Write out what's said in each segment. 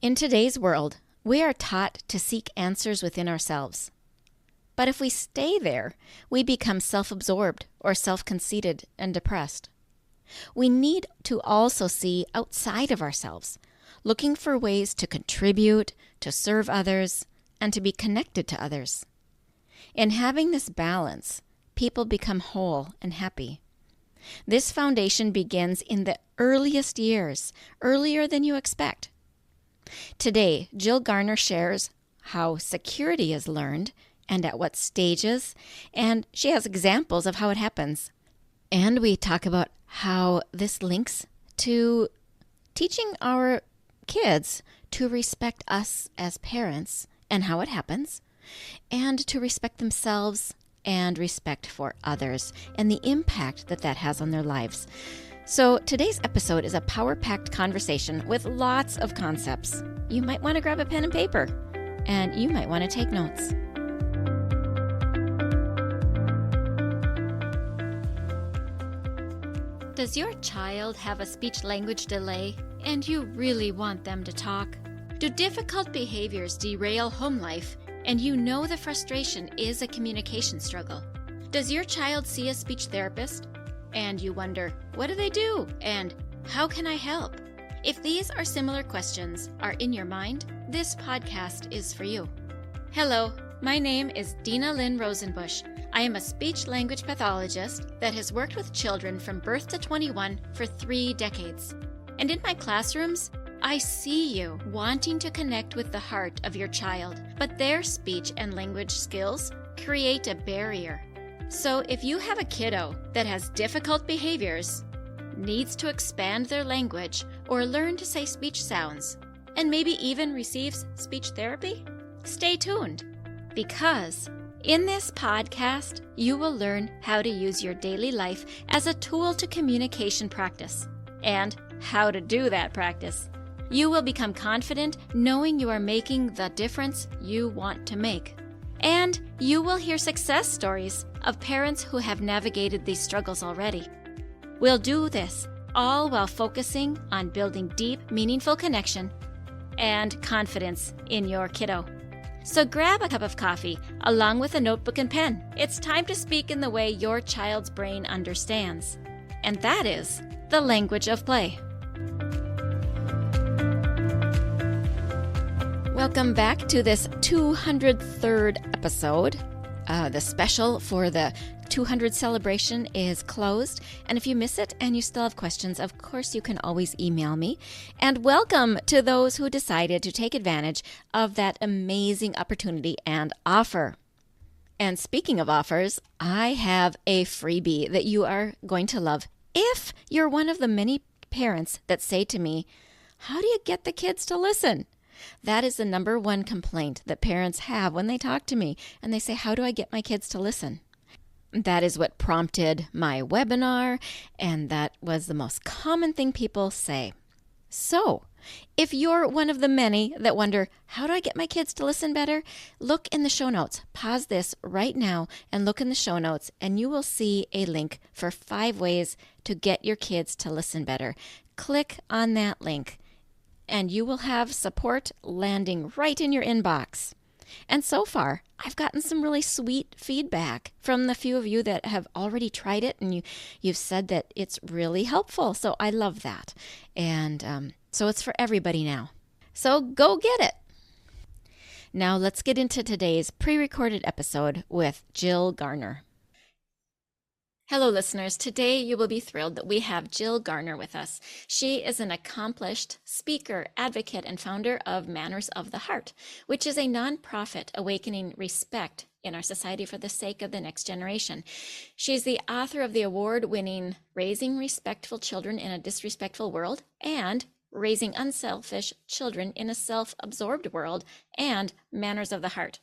In today's world, we are taught to seek answers within ourselves. But if we stay there, we become self-absorbed or self-conceited and depressed. We need to also see outside of ourselves, looking for ways to contribute, to serve others, and to be connected to others. In having this balance, people become whole and happy. This foundation begins in the earliest years, earlier than you expect. Today, Jill Garner shares how security is learned and at what stages, and she has examples of how it happens. And we talk about how this links to teaching our kids to respect us as parents and how it happens, and to respect themselves and respect for others and the impact that that has on their lives. So today's episode is a power-packed conversation with lots of concepts. You might want to grab a pen and paper, and you might want to take notes. Does your child have a speech-language delay and you really want them to talk? Do difficult behaviors derail home life and you know the frustration is a communication struggle? Does your child see a speech therapist and you wonder, what do they do and how can I help? If these or similar questions are in your mind, this podcast is for you. Hello, my name is Dinalynn Rosenbusch. I am a speech-language pathologist that has worked with children from birth to 21 for 3 decades. And in my classrooms, I see you wanting to connect with the heart of your child, but their speech and language skills create a barrier. So if you have a kiddo that has difficult behaviors, needs to expand their language or learn to say speech sounds, and maybe even receives speech therapy, stay tuned, because in this podcast, you will learn how to use your daily life as a tool to communication practice and how to do that practice. You will become confident knowing you are making the difference you want to make. And you will hear success stories of parents who have navigated these struggles already. We'll do this all while focusing on building deep, meaningful connection and confidence in your kiddo. So grab a cup of coffee along with a notebook and pen. It's time to speak in the way your child's brain understands. And that is the language of play. Welcome back to this 203rd episode. The special for the 200 celebration is closed. And if you miss it and you still have questions, of course you can always email me. And welcome to those who decided to take advantage of that amazing opportunity and offer. And speaking of offers, I have a freebie that you are going to love if you're one of the many parents that say to me, how do you get the kids to listen? That is the number one complaint that parents have when they talk to me. And they say, how do I get my kids to listen? That is what prompted my webinar, and that was the most common thing people say. So, if you're one of the many that wonder, how do I get my kids to listen better? Look in the show notes. Pause this right now and look in the show notes, and you will see a link for 5 ways to get your kids to listen better. Click on that link, and you will have support landing right in your inbox. And so far, I've gotten some really sweet feedback from the few of you that have already tried it, and you've said that it's really helpful. So I love that. And so it's for everybody now. So go get it. Now let's get into today's pre-recorded episode with Jill Garner. Hello, listeners. Today you will be thrilled that we have Jill Garner with us. She is an accomplished speaker, advocate, and founder of Manners of the Heart, which is a nonprofit awakening respect in our society for the sake of the next generation. She's the author of the award-winning Raising Respectful Children in a Disrespectful World and Raising Unselfish Children in a Self-Absorbed World and Manners of the Heart.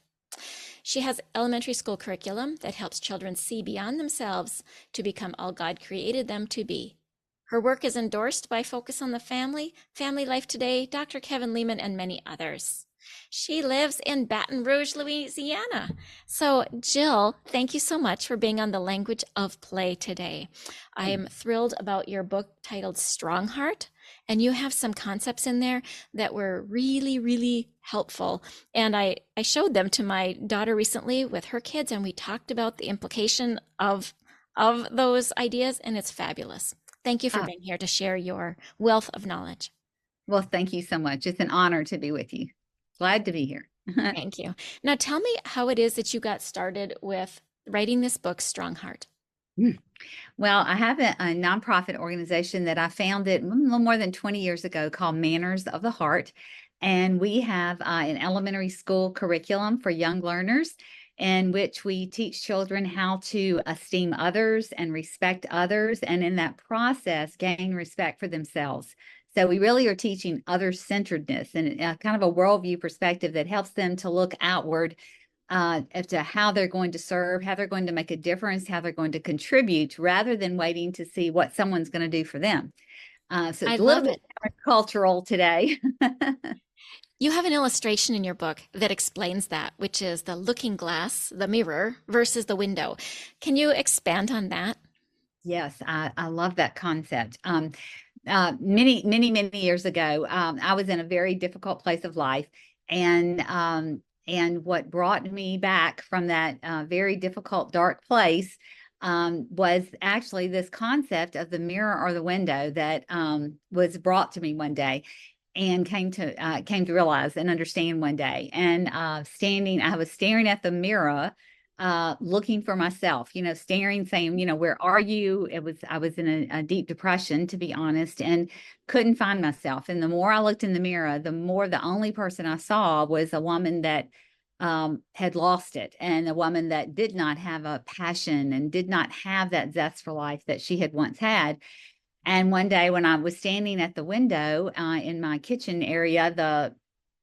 She has elementary school curriculum that helps children see beyond themselves to become all God created them to be. Her work is endorsed by Focus on the Family, FamilyLife Today, Dr. Kevin Leman, and many others. She lives in Baton Rouge, Louisiana. So, Jill, thank you so much for being on the Language of Play today. I am thrilled about your book titled Strong Heart And you have some concepts in there that were really, really helpful. And I showed them to my daughter recently with her kids, and we talked about the implication of those ideas, and it's fabulous. Thank you for Ah, being here to share your wealth of knowledge. well, thank you so much. It's an honor to be with you. Glad to be here. Thank you. Now tell me how it is that you got started with writing this book, Strong Heart. Well, I have a nonprofit organization that I founded a little more than 20 years ago called Manners of the Heart. And we have an elementary school curriculum for young learners in which we teach children how to esteem others and respect others, and in that process, gain respect for themselves. So we really are teaching other-centeredness and kind of a worldview perspective that helps them to look outward as to how they're going to serve, how they're going to make a difference, how they're going to contribute, rather than waiting to see what someone's going to do for them. So I it's a little love bit it. cultural today. You have an illustration in your book that explains that, which is the looking glass, the mirror, versus the window. Can you expand on that? Yes, I love that concept. Many years ago, I was in a very difficult place of life, and what brought me back from that very difficult, dark place was actually this concept of the mirror or the window that was brought to me one day, and came to realize and understand one day. And I was staring at the mirror, looking for myself, staring, saying, where are you? I was in a deep depression, to be honest, and couldn't find myself. And the more I looked in the mirror, the only person I saw was a woman that had lost it, and a woman that did not have a passion and did not have that zest for life that she had once had. And one day when I was standing at the window in my kitchen area,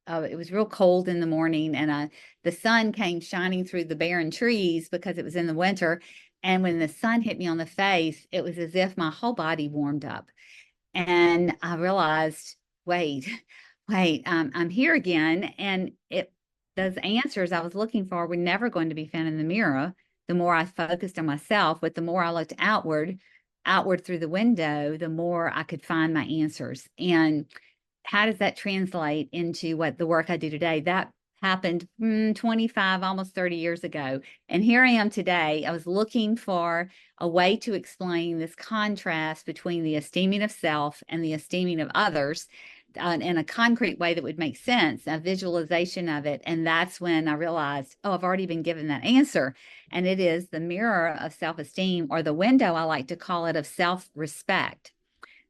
it was real cold in the morning, and the sun came shining through the barren trees because it was in the winter. And when the sun hit me on the face, it was as if my whole body warmed up. And I realized, wait, wait, I'm here again. And those answers I was looking for were never going to be found in the mirror. The more I focused on myself, but the more I looked outward through the window, the more I could find my answers. And how does that translate into what the work I do today? That happened 25, almost 30 years ago. And here I am today. I was looking for a way to explain this contrast between the esteeming of self and the esteeming of others in a concrete way that would make sense, a visualization of it. And that's when I realized, oh, I've already been given that answer. And it is the mirror of self-esteem, or the window, I like to call it, of self-respect.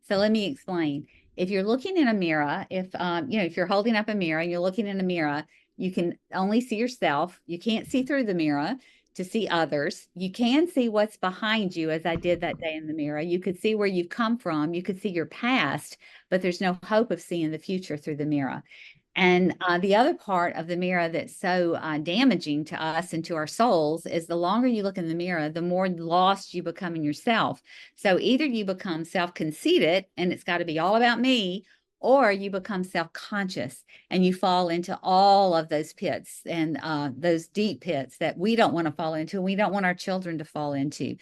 So let me explain. If you're looking in a mirror, if you're holding up a mirror and you're looking in a mirror, you can only see yourself. You can't see through the mirror to see others. You can see what's behind you, as I did that day in the mirror. You could see where you've come from. You could see your past, but there's no hope of seeing the future through the mirror. And the other part of the mirror that's so damaging to us and to our souls is the longer you look in the mirror, the more lost you become in yourself. So either you become self-conceited and it's got to be all about me, or you become self-conscious and you fall into all of those pits and those deep pits that we don't want to fall into, and we don't want our children to fall into.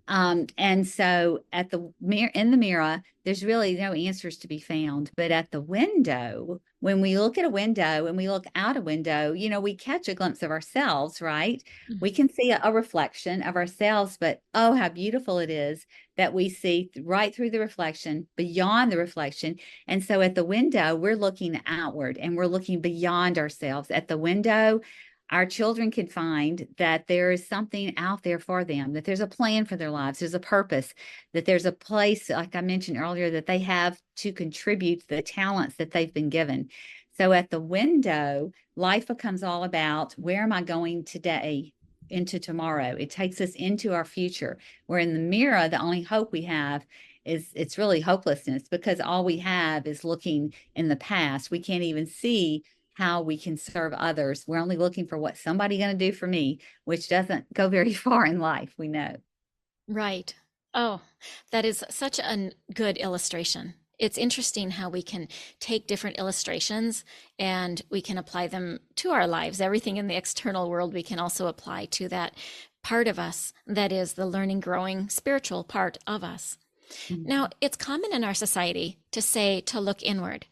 And so in the mirror, there's really no answers to be found. But at the window, when we look at a window and we look out a window, we catch a glimpse of ourselves, right? We can see a reflection of ourselves, but oh, how beautiful it is that we see right through the reflection, beyond the reflection. And so at the window, we're looking outward and we're looking beyond ourselves. At the window, our children can find that there is something out there for them, that there's a plan for their lives, there's a purpose, that there's a place, like I mentioned earlier, that they have to contribute the talents that they've been given. So at the window, life becomes all about, where am I going today into tomorrow? It takes us into our future. Where in the mirror, the only hope we have is, it's really hopelessness, because all we have is looking in the past. We can't even see how we can serve others. We're only looking for what somebody's going to do for me, which doesn't go very far in life, we know. Right. Oh, that is such a good illustration. It's interesting how we can take different illustrations and we can apply them to our lives. Everything in the external world we can also apply to that part of us that is the learning, growing, spiritual part of us. Now, Mhm. it's common in our society to say to look inward.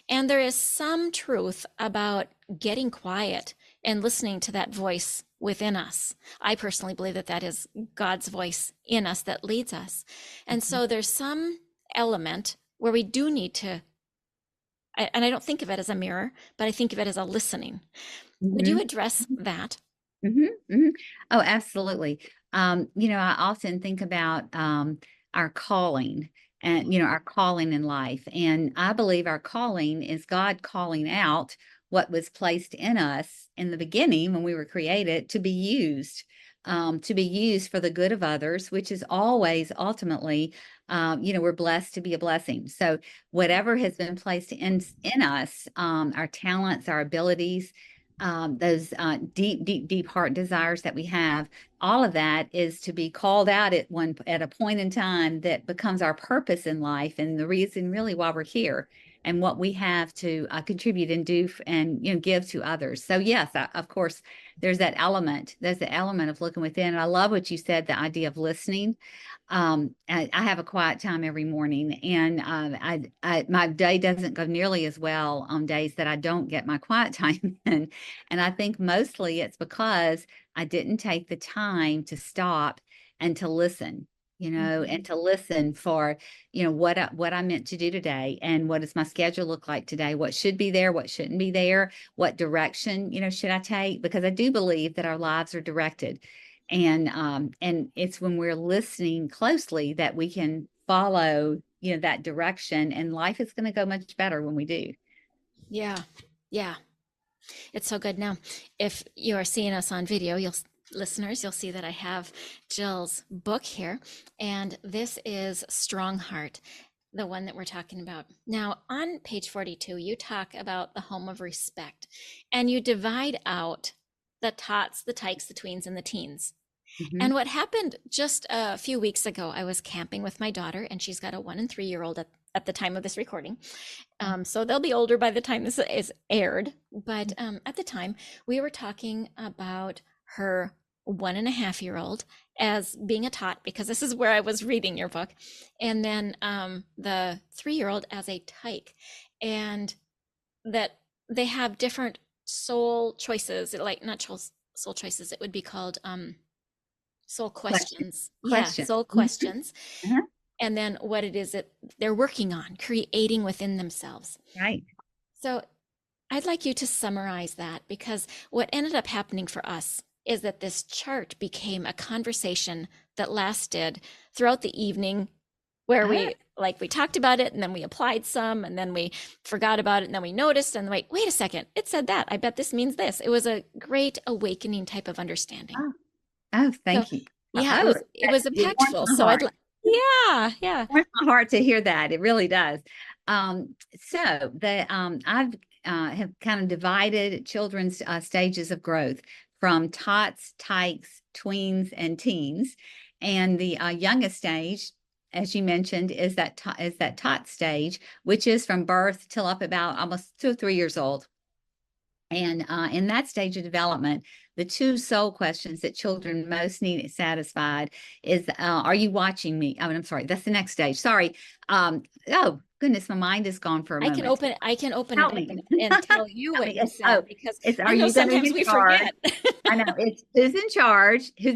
And there is some truth about getting quiet and listening to that voice within us. I personally believe that that is God's voice in us that leads us. And Mhm. so there's some element where we do need to, and I don't think of it as a mirror, but I think of it as a listening. Would you Mhm. address that? Mhm, mhm. Oh, absolutely. I often think about our calling and, our calling in life. And I believe our calling is God calling out what was placed in us in the beginning when we were created to be used for the good of others, which is always ultimately, we're blessed to be a blessing. So whatever has been placed in us, our talents, our abilities, those deep, deep, deep heart desires that we have, all of that is to be called out at a point in time that becomes our purpose in life and the reason really why we're here and what we have to contribute and do and give to others. So yes, of course, there's that element. There's the element of looking within. And I love what you said, the idea of listening. I have a quiet time every morning, and my day doesn't go nearly as well on days that I don't get my quiet time in. And I think mostly it's because I didn't take the time to stop and to listen, and Mhm. to listen for, what I meant to do today and what does my schedule look like today? What should be there? What shouldn't be there? What direction, should I take? Because I do believe that our lives are directed. And it's when we're listening closely that we can follow, that direction, and life is going to go much better when we do. Yeah. Yeah. It's so good. Now, if you are seeing us on video, listeners, you'll see that I have Jill's book here, and this is Strong Heart, the one that we're talking about. Now, on page 42, you talk about the home of respect, and you divide out the tots, the tykes, the tweens, and the teens. Mhm. And what happened just a few weeks ago, I was camping with my daughter, and she's got a 1 and 3 year old at the time of this recording. So they'll be older by the time this is aired. But at the time, we were talking about her 1.5 year old as being a tot, because this is where I was reading your book. And then the 3 year old as a tyke. And that they have different soul choices, like not soul choices, it would be called soul Question. questions. Yeah, Question. soul Mhm. questions. Uh-huh. And then what it is that they're working on, creating within themselves. Right. So I'd like you to summarize that, because what ended up happening for us is that this chart became a conversation that lasted throughout the evening, where Ah, we talked about it and then we applied some and then we forgot about it and then we noticed and wait a second, it said that. I bet this means this. It was a great awakening type of understanding. oh, oh, So thank you. yeah, Oh, it was it warms impactful. my So I'd heart. like, yeah, yeah. Warms my heart to hear that. It really does. So I've have kind of divided children's stages of growth from tots, tykes, tweens, and teens, and the youngest stage, as you mentioned, is that tot stage, which is from birth till up about almost 2 or 3 years old. And in that stage of development, the two soul questions that children most need satisfied is, are you watching me? Oh, I'm sorry, that's the next stage. Sorry. Oh, goodness, my mind is gone for a moment. I can open it Help up me. and tell you Help what me. you said, because It's, are I know you going to be sometimes in we charge? forget. I know it's who's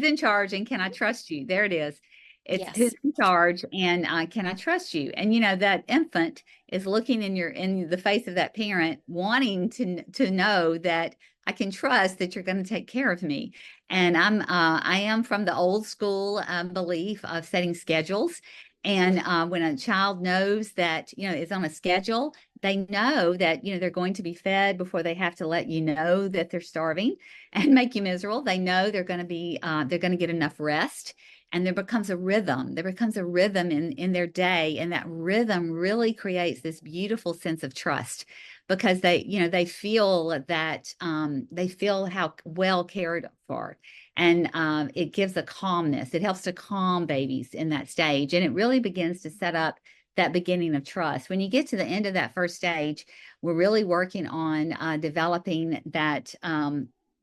in charge, and can I trust you? There it is. It's who's Yes. in charge and can I trust you? And that infant is looking in the face of that parent, wanting to know that I can trust that you're going to take care of me. And I am from the old school belief of setting schedules. And when a child knows that is on a schedule, they know that they're going to be fed before they have to let you know that they're starving and make you miserable. They know they're going to get enough rest, and there becomes a rhythm. There becomes a rhythm in their day, and that rhythm really creates this beautiful sense of trust, because they feel that they feel how well cared for. And it gives a calmness. It helps to calm babies in that stage, and it really begins to set up that beginning of trust. When you get to the end of that first stage, we're really working on developing that.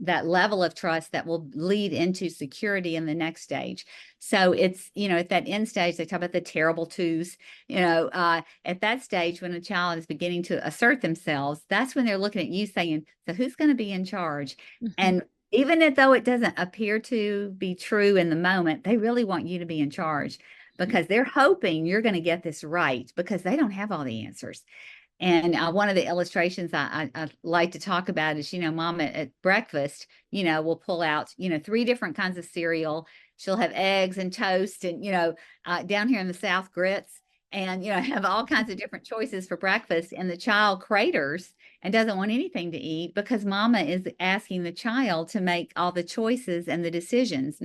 that level of trust that will lead into security in the next stage. So it's, at that end stage, they talk about the terrible twos, at that stage, when a child is beginning to assert themselves, that's when they're looking at you saying, so who's going to be in charge? And even though it doesn't appear to be true in the moment, they really want you to be in charge because they're hoping you're going to get this right because they don't have all the answers. And one of the illustrations I like to talk about is, mom at breakfast, will pull out, 3 different kinds of cereal. She'll have eggs and toast and, down here in the South, grits and, have all kinds of different choices for breakfast. And the child craters and doesn't want anything to eat because mama is asking the child to make all the choices and the decisions.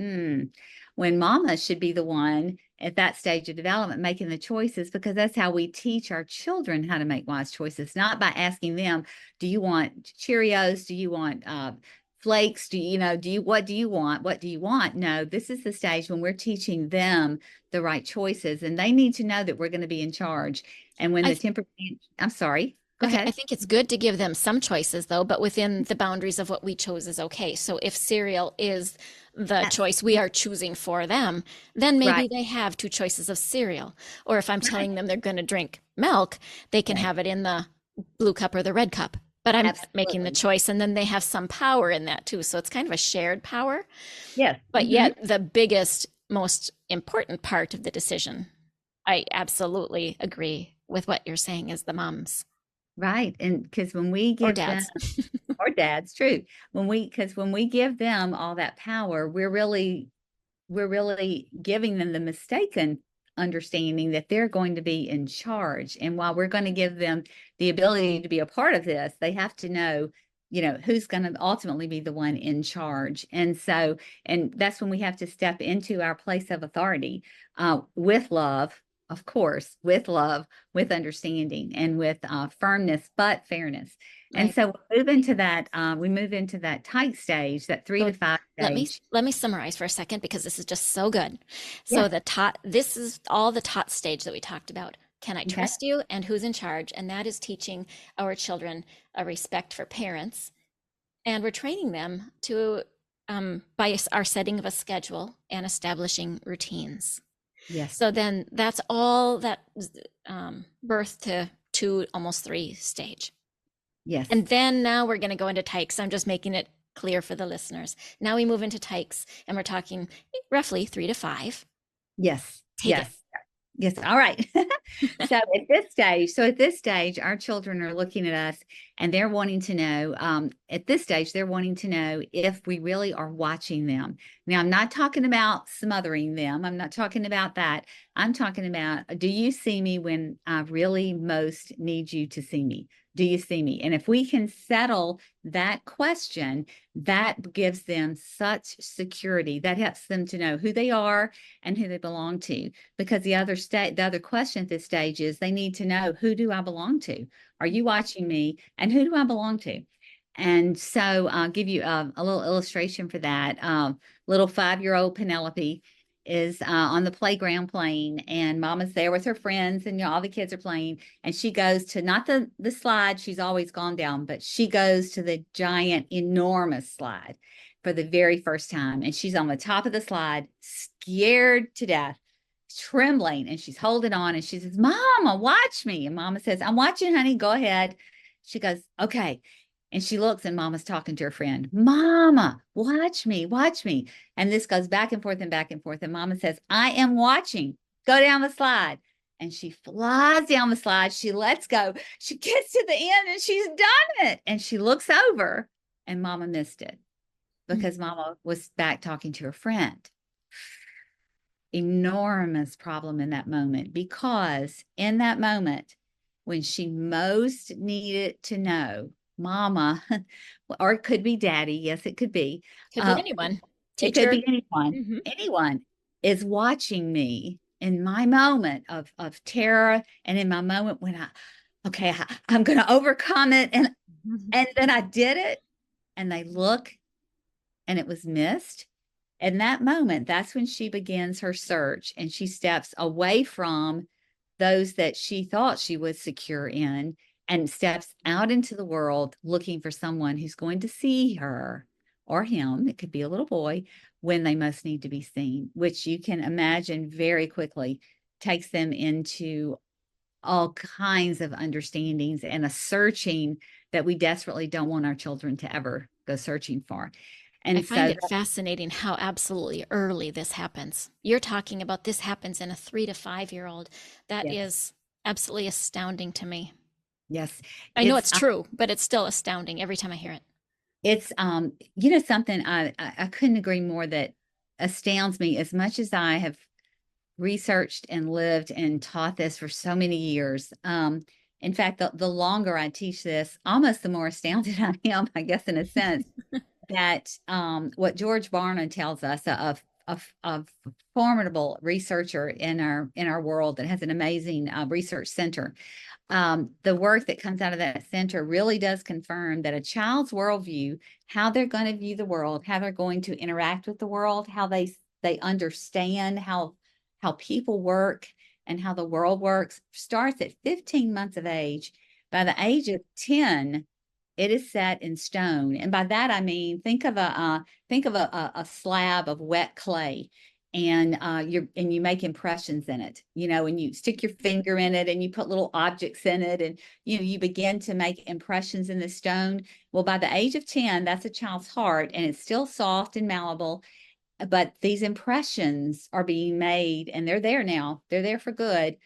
When mama should be the one at that stage of development making the choices, because that's how we teach our children how to make wise choices, not by asking them, do you want Cheerios? Do you want flakes? What do you want? What do you want? No, this is the stage when we're teaching them the right choices, and they need to know that we're going to be in charge. And when the temper, I'm sorry. Go ahead. I think it's good to give them some choices, though, but within the boundaries of what we chose is okay. So if cereal is the choice we are choosing for them, then maybe they have 2 choices of cereal. Or if I'm telling them they're going to drink milk, they can have it in the blue cup or the red cup. But I'm making the choice, and then they have some power in that too. So it's kind of a shared power. Yes. But yet the biggest, most important part of the decision, I absolutely agree with what you're saying, is the moms. Right. And because when we give them, or dads, true. Because when we give them all that power, we're really giving them the mistaken understanding that they're going to be in charge. And while we're going to give them the ability to be a part of this, they have to know, who's going to ultimately be the one in charge. And that's when we have to step into our place of authority, with love, of course, with love, with understanding, and with firmness, but fairness. Right. And so we move into that tight stage, that 3 to 5 stage. Let me summarize for a second, because this is just so good. So this is all the tot stage that we talked about. Can I trust you, and who's in charge? And that is teaching our children a respect for parents. And we're training them to, by our setting of a schedule and establishing routines. Yes. So then that's all that birth to 2, almost 3 stage. Yes. And then now we're going to go into tykes. I'm just making it clear for the listeners. Now we move into tykes, and we're talking roughly 3 to 5. Yes. Yes. All right. So at this stage, our children are looking at us, and they're wanting to know, at this stage, they're wanting to know if we really are watching them. Now, I'm not talking about smothering them. I'm not talking about that. I'm talking about, do you see me when I really most need you to see me? Do you see me? And if we can settle that question, that gives them such security. That helps them to know who they are and who they belong to. Because the other question at this stage is, they need to know, who do I belong to? Are you watching me? And who do I belong to? And so I'll give you a little illustration for that. Little 5-year-old Penelope is on the playground playing, and mama's there with her friends, and all the kids are playing, and she goes to not the slide she's always gone down, but she goes to the giant, enormous slide for the very first time. And she's on the top of the slide, scared to death, trembling, and she's holding on, and she says, Mama, watch me. And mama says, I'm watching, honey, go ahead. She goes, okay. And she looks, and mama's talking to her friend, Mama, watch me, watch me. And this goes back and forth and back and forth. And mama says, I am watching. Go down the slide. And she flies down the slide. She lets go. She gets to the end, and she's done it. And she looks over, and mama missed it because mama was back talking to her friend. Enormous problem in that moment, because in that moment, when she most needed to know, mama, or it could be daddy. Yes, it could be. Could be anyone. Teacher. It could be anyone. Anyone is watching me in my moment of terror, and in my moment when I'm going to overcome it. And then I did it, and they look, and it was missed. In that moment, that's when she begins her search, and she steps away from those that she thought she was secure in, and steps out into the world looking for someone who's going to see her or him, it could be a little boy, when they most need to be seen, which you can imagine very quickly takes them into all kinds of understandings and a searching that we desperately don't want our children to ever go searching for. I And find so, it fascinating how absolutely early this happens. You're talking about this happens in a 3 to 5 year old. That yes, is absolutely astounding to me. yes, I know it's true, but it's still astounding every time I hear it. it's something I couldn't agree more that astounds me as much as I have researched and lived and taught this for so many years. In fact, the longer I teach this, almost the more astounded I am, I guess, in a sense, that what George Barna tells us, a formidable researcher in our world that has an amazing research center. The work that comes out of that center really does confirm that a child's worldview, how they're going to view the world, how they're going to interact with the world, how they understand how people work and how the world works, starts at 15 months of age. By the age of 10, it is set in stone. And by that I mean think of a slab of wet clay, and you make impressions in it, and you stick your finger in it and you put little objects in it, and you begin to make impressions in the stone. Well, by the age of 10, that's a child's heart, and it's still soft and malleable, but these impressions are being made, and they're there now. They're there for good.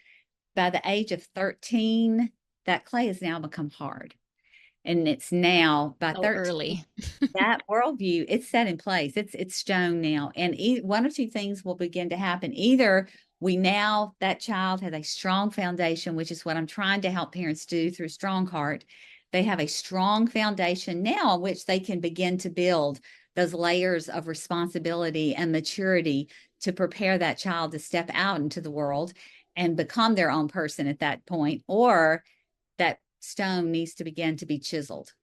By the age of 13, that clay has now become hard. And it's now by So 13, early. that worldview, it's set in place. It's stone now. And one of two things will begin to happen. Either that child has a strong foundation, which is what I'm trying to help parents do through Strong Heart. They have a strong foundation now on which they can begin to build those layers of responsibility and maturity to prepare that child to step out into the world and become their own person at that point. Or that stone needs to begin to be chiseled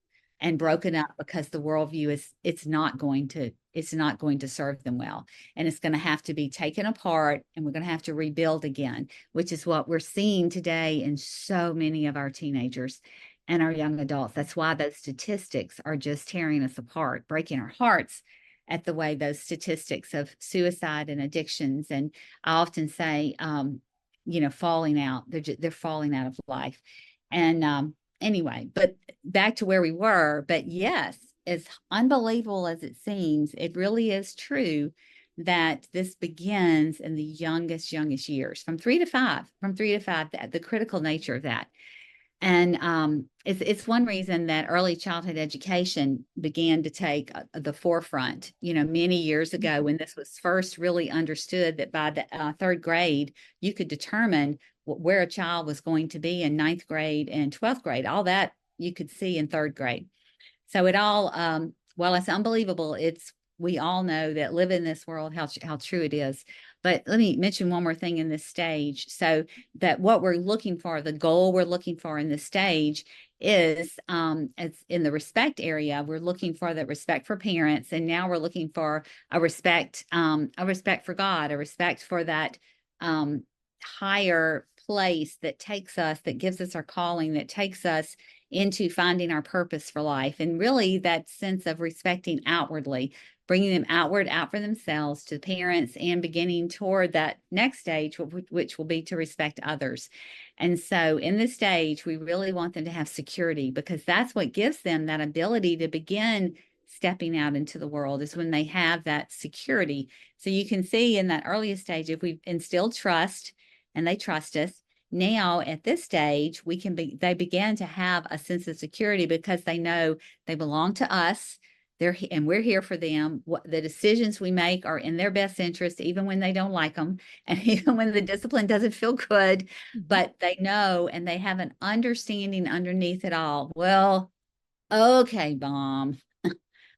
and broken up, because the worldview is it's not going to serve them well, and it's going to have to be taken apart, and we're going to have to rebuild again, which is what we're seeing today in so many of our teenagers and our young adults. That's why those statistics are just tearing us apart, breaking our hearts at the way those statistics of suicide and addictions, and I often say falling out, they're falling out of life. And anyway, but back to where we were. But yes, as unbelievable as it seems, it really is true that this begins in the youngest years, from 3 to 5, the critical nature of that. And it's one reason that early childhood education began to take the forefront, many years ago, when this was first really understood, that by the third grade, you could determine where a child was going to be in ninth grade and 12th grade. All that you could see in third grade. So it all, while it's unbelievable, we all know that live in this world, how true it is. But let me mention one more thing in this stage. So that what we're looking for, the goal we're looking for in this stage is, as in the respect area, we're looking for the respect for parents. And now we're looking for a respect for God, a respect for that higher place that gives us our calling, that takes us into finding our purpose for life. And really that sense of respecting outwardly, bringing them out for themselves, to parents, and beginning toward that next stage, which will be to respect others. And so in this stage, we really want them to have security, because that's what gives them that ability to begin stepping out into the world, is when they have that security. So you can see in that earliest stage, if we've instilled trust and they trust us, now at this stage, they begin to have a sense of security, because they know they belong to us. And we're here for them. The decisions we make are in their best interest, even when they don't like them, and even when the discipline doesn't feel good. But they know, and they have an understanding underneath it all. Well, okay, Mom.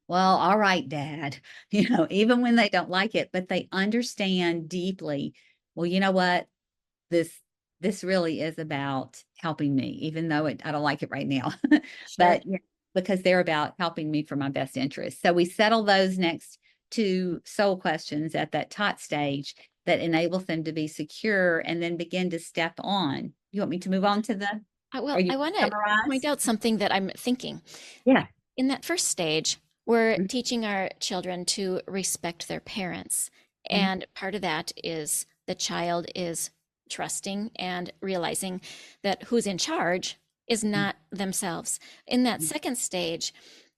Well, all right, Dad. Even when they don't like it, but they understand deeply. Well, you know what? This this really is about helping me, even though I don't like it right now. Sure. But because they're about helping me for my best interest. So we settle those next two soul questions at that tot stage, that enables them to be secure and then begin to step on. You want me to move on to the, Well, or you I want to point summarize? out something that I'm thinking. Yeah. In that first stage, We're teaching our children to respect their parents. Mhm. And part of that is the child is trusting and realizing that who's in charge is not themselves. In that second stage,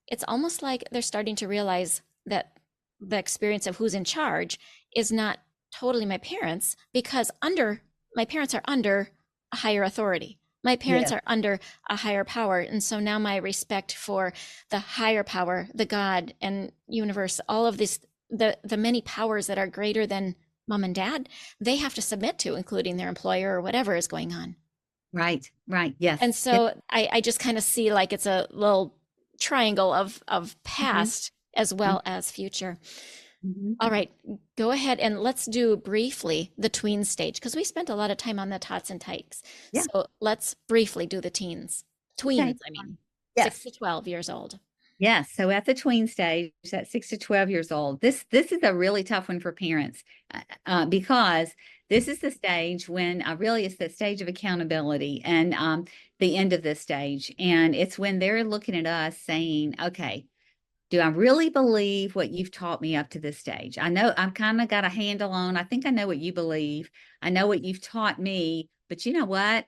it's almost like they're starting to realize that the experience of who's in charge is not totally my parents, because under my parents are under a higher authority. My parents Yes, are under a higher power. And so now my respect for the higher power, the God and universe, all of this, the many powers that are greater than mom and dad, they have to submit to, including their employer or whatever is going on. right, right. Yes. And Yes. so I just kind of see like it's a little triangle of Mhm. past as Mhm. well as future. Mhm. All right, go ahead and let's do briefly the tween stage, because we spent a lot of time on the tots and tykes. Yeah. So let's briefly do the teens. Okay. Tweens, I mean, 6 Yes. to 12 years old. Yes. So at the tween stage, at 6 to 12 years old, this is a really tough one for parents, because this is the stage when really it's the stage of accountability, and the end of this stage, and it's when they're looking at us saying, "Okay, do I really believe what you've taught me up to this stage? I know I've kind of got a handle on. I think I know what you believe. I know what you've taught me, but you know what?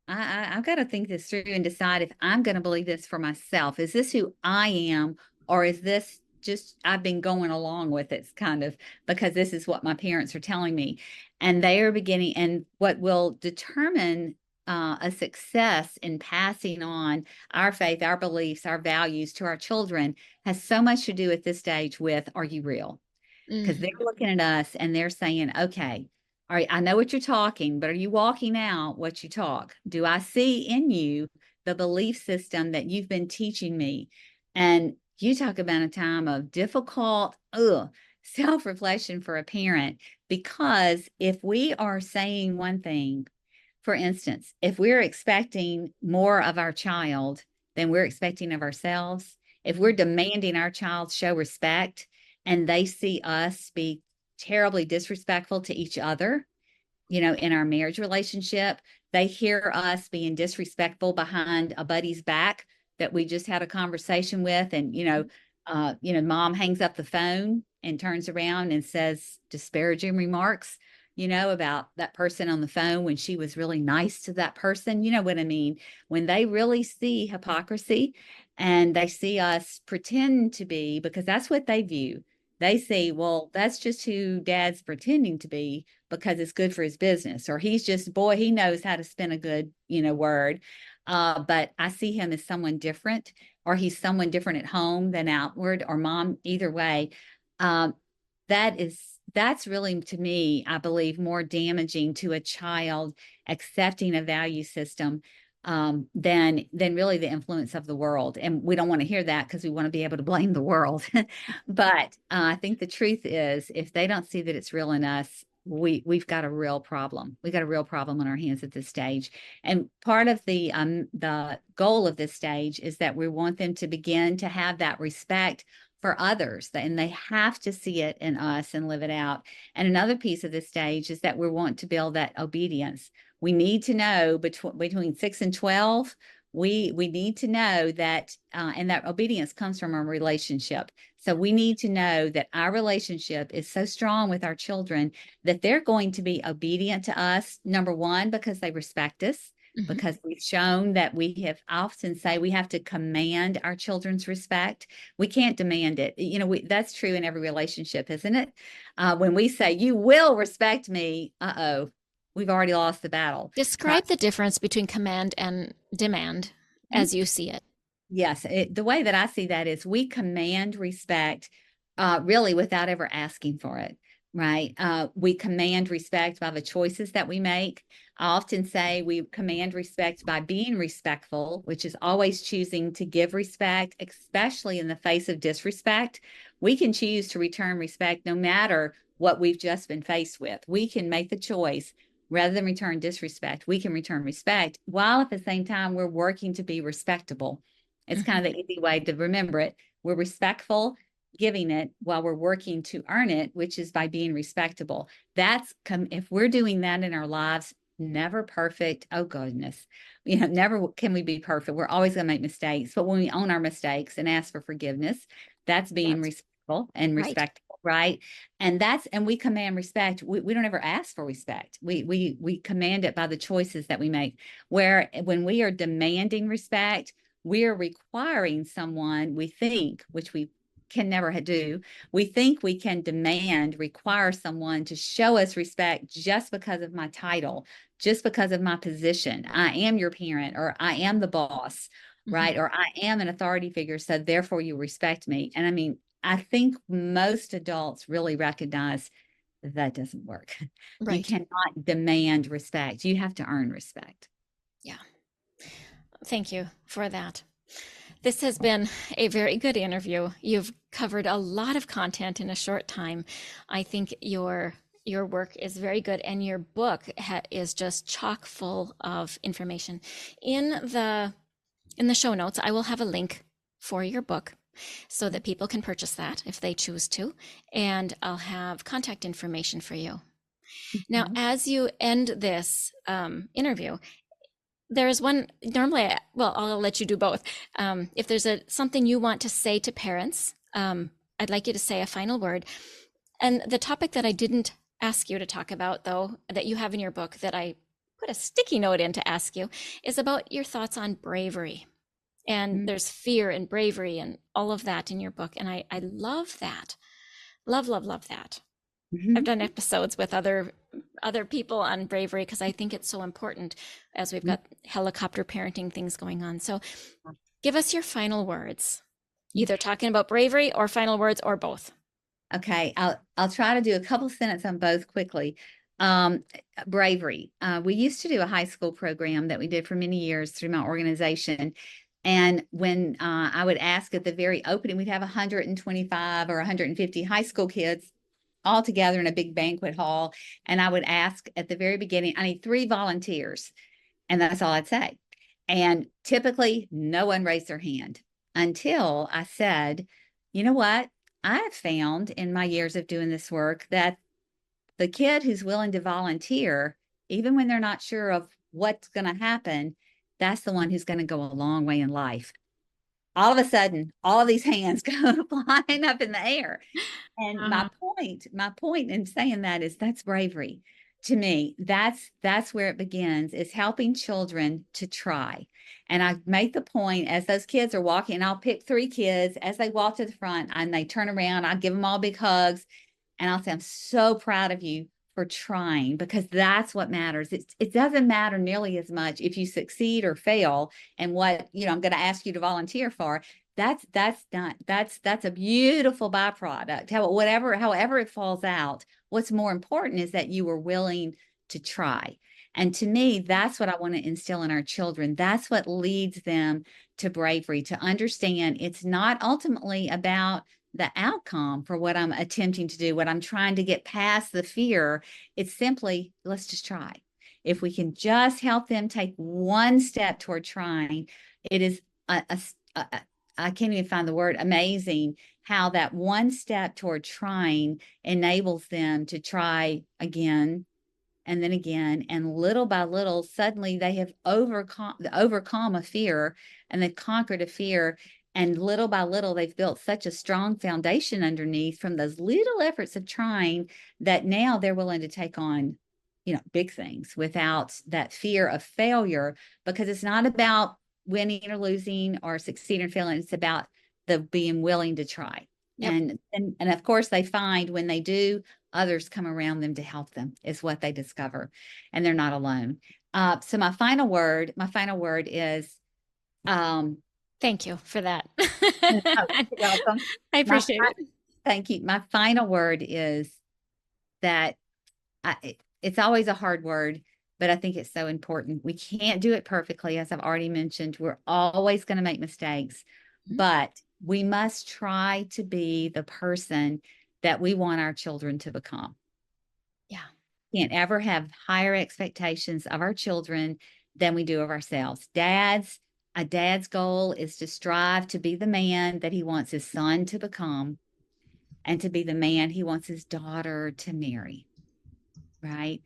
I've got to think this through and decide if I'm going to believe this for myself. Is this who I am, or is this just I've been going along with it kind of because this is what my parents are telling me?" And they are beginning, and what will determine a success in passing on our faith, our beliefs, our values to our children has so much to do at this stage with, are you real? Because they're Hmm. looking at us and they're saying, okay, all right, I know what you're talking, but are you walking out what you talk? Do I see in you the belief system that you've been teaching me? And you talk about a time of difficult self-reflection for a parent, because if we are saying one thing, for instance, if we're expecting more of our child than we're expecting of ourselves, if we're demanding our child show respect and they see us be terribly disrespectful to each other, in our marriage relationship, they hear us being disrespectful behind a buddy's back that we just had a conversation with, and mom hangs up the phone and turns around and says disparaging remarks, about that person on the phone when she was really nice to that person. You know what I mean? When they really see hypocrisy and they see us pretend to be, because that's what they view. They see, well, that's just who dad's pretending to be because it's good for his business, or he's just, boy, he knows how to spin a good, word. But I see him as someone different, or he's someone different at home than outward, or mom, either way. Um, that's really, to me, I believe, more damaging to a child accepting a value system, than really the influence of the world. And we don't want to hear that because we want to be able to blame the world. But I think the truth is, if they don't see that it's real in us, we've got a real problem. We got a real problem on our hands at this stage. And part of the goal of this stage is that we want them to begin to have that respect for others, and they have to see it in us and live it out. And another piece of this stage is that we want to build that obedience. We need to know between 6 and 12, we need to know that, and that obedience comes from a relationship. So we need to know that our relationship is so strong with our children that they're going to be obedient to us, number one, because they respect us, Hmm. because we've shown that we have often say we have to command our children's respect. We can't demand it. That's true in every relationship, isn't it? When we say, you will respect me, we've already lost the battle. Describe the difference between command and demand as you see it. Yes, the way that I see that is we command respect, really without ever asking for it, right? We command respect by the choices that we make. I often say we command respect by being respectful, which is always choosing to give respect, especially in the face of disrespect. We can choose to return respect no matter what we've just been faced with. We can make the choice. Rather than return disrespect, we can return respect while at the same time we're working to be respectable. It's Hmm. kind of the easy way to remember it. We're respectful, giving it while we're working to earn it, which is by being respectable. If we're doing that in our lives, never perfect. Oh goodness. Never can we be perfect. We're always going to make mistakes. But when we own our mistakes and ask for forgiveness, that's being That's respectful and right. respectful, right? And we command respect. We don't ever ask for respect. We command it by the choices that we make. Where when we are demanding respect, we are requiring someone, we think, which we can never do. We think we can require someone to show us respect just because of my title, just because of my position. I am your parent, or I am the boss, Mhm. right? Or I am an authority figure, so therefore you respect me. And I mean, I think most adults really recognize that doesn't work. You Right. cannot demand respect. You have to earn respect. Yeah. Thank you for that. This has been a very good interview. You've covered a lot of content in a short time. I think your work is very good, and your book is just chock full of information. In the show notes, I will have a link for your book so that people can purchase that if they choose to, and I'll have contact information for you. Now, Mhm. as you end this interview, there's one normally, well, I'll let you do both. If there's something you want to say to parents, I'd like you to say a final word. And the topic that I didn't ask you to talk about, though, that you have in your book that I put a sticky note in to ask you, is about your thoughts on bravery. And there's fear and bravery and all of that in your book. And I love that. Love, love, love that. I've Mhm. done episodes with other people on bravery because I think it's so important as we've got helicopter parenting things going on. So give us your final words, either talking about bravery or final words or both. Okay, I'll try to do a couple sentences on both quickly. Um, Bravery. We used to do a high school program that we did for many years through my organization. And when I would ask at the very opening, we'd have 125 or 150 high school kids all together in a big banquet hall. And I would ask at the very beginning, I need 3 volunteers. And that's all I'd say. And typically, no one raised their hand until I said, you know what? I have found in my years of doing this work that the kid who's willing to volunteer, even when they're not sure of what's going to happen, that's the one who's going to go a long way in life. All of a sudden, all of these hands go flying up in the air. And Uh-huh. my point in saying that is that's bravery. To me, that's where it begins, is helping children to try. And I make the point as those kids are walking, and I'll pick 3 kids as they walk to the front and they turn around, I'll give them all big hugs, and I'll say, I'm so proud of you for trying, because that's what matters. It doesn't matter nearly as much if you succeed or fail and what, I'm going to ask you to volunteer for. That's a beautiful byproduct. However it falls out, what's more important is that you were willing to try. And to me, that's what I want to instill in our children. That's what leads them to bravery, to understand it's not ultimately about the outcome for what I'm attempting to do, what I'm trying to get past the fear. It's simply, let's just try. If we can just help them take one step toward trying, it is a I can't even find the word, amazing how that one step toward trying enables them to try again and then again, and little by little, suddenly they have overcome a fear, and they've conquered a fear. And little by little, they've built such a strong foundation underneath from those little efforts of trying, that now they're willing to take on, big things without that fear of failure, because it's not about winning or losing or succeeding or failing. It's about the being willing to try. Yep. And of course, they find when they do, others come around them to help them, is what they discover, and they're not alone. So my final word is, um, Thank you for that. oh, you're welcome. I My, appreciate it. thank you. My final word is that it's always a hard word, but I think it's so important. We can't do it perfectly, as I've already mentioned. We're always going to make mistakes, Mhm. but we must try to be the person that we want our children to become. Yeah. Can't ever have higher expectations of our children than we do of ourselves. A dad's goal is to strive to be the man that he wants his son to become, and to be the man he wants his daughter to marry, right?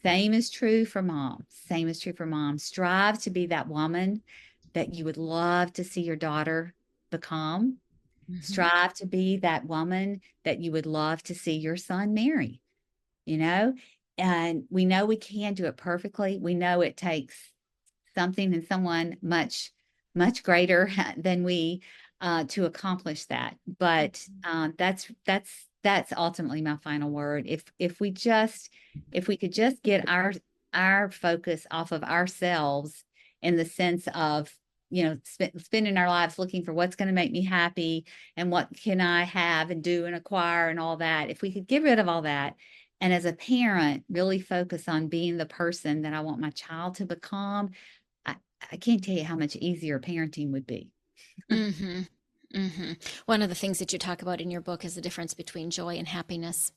Same is true for mom. Same is true for mom. Strive to be that woman that you would love to see your daughter become. Strive to be that woman that you would love to see your son marry, you know? And we know we can do it perfectly. We know it takes something and someone much, much greater than we to accomplish that. But that's ultimately my final word. If we could just get our focus off of ourselves in the sense of, spending our lives looking for what's going to make me happy and what can I have and do and acquire and all that. If we could get rid of all that, and as a parent, really focus on being the person that I want my child to become, I can't tell you how much easier parenting would be. Mm-hmm. Mm-hmm. One of the things that you talk about in your book is the difference between joy and happiness,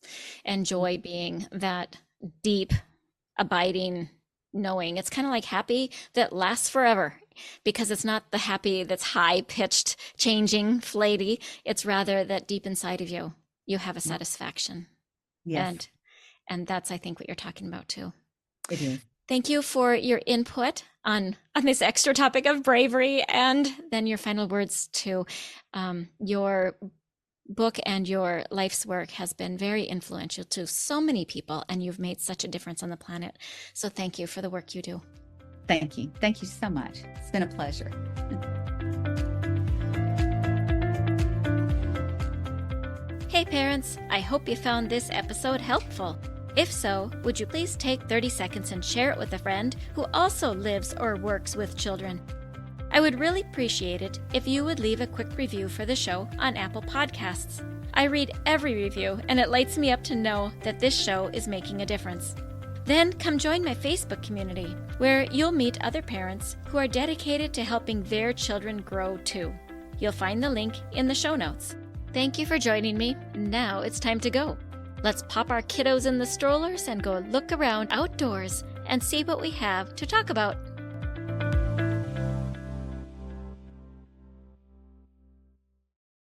and joy being that deep, abiding knowing. It's kind of like happy that lasts forever, because it's not the happy that's high pitched, changing, flighty. It's rather that deep inside of you, you have a satisfaction. Yes. And that's, I think, what you're talking about too. It is. Thank you for your input on this extra topic of bravery, and then your final words to your book and your life's work has been very influential to so many people, and you've made such a difference on the planet. So thank you for the work you do. Thank you. Thank you so much. It's been a pleasure. Hey parents, I hope you found this episode helpful. If so, would you please take 30 seconds and share it with a friend who also lives or works with children? I would really appreciate it if you would leave a quick review for the show on Apple Podcasts. I read every review, and it lights me up to know that this show is making a difference. Then come join my Facebook community, where you'll meet other parents who are dedicated to helping their children grow too. You'll find the link in the show notes. Thank you for joining me. Now it's time to go. Let's pop our kiddos in the strollers and go look around outdoors and see what we have to talk about.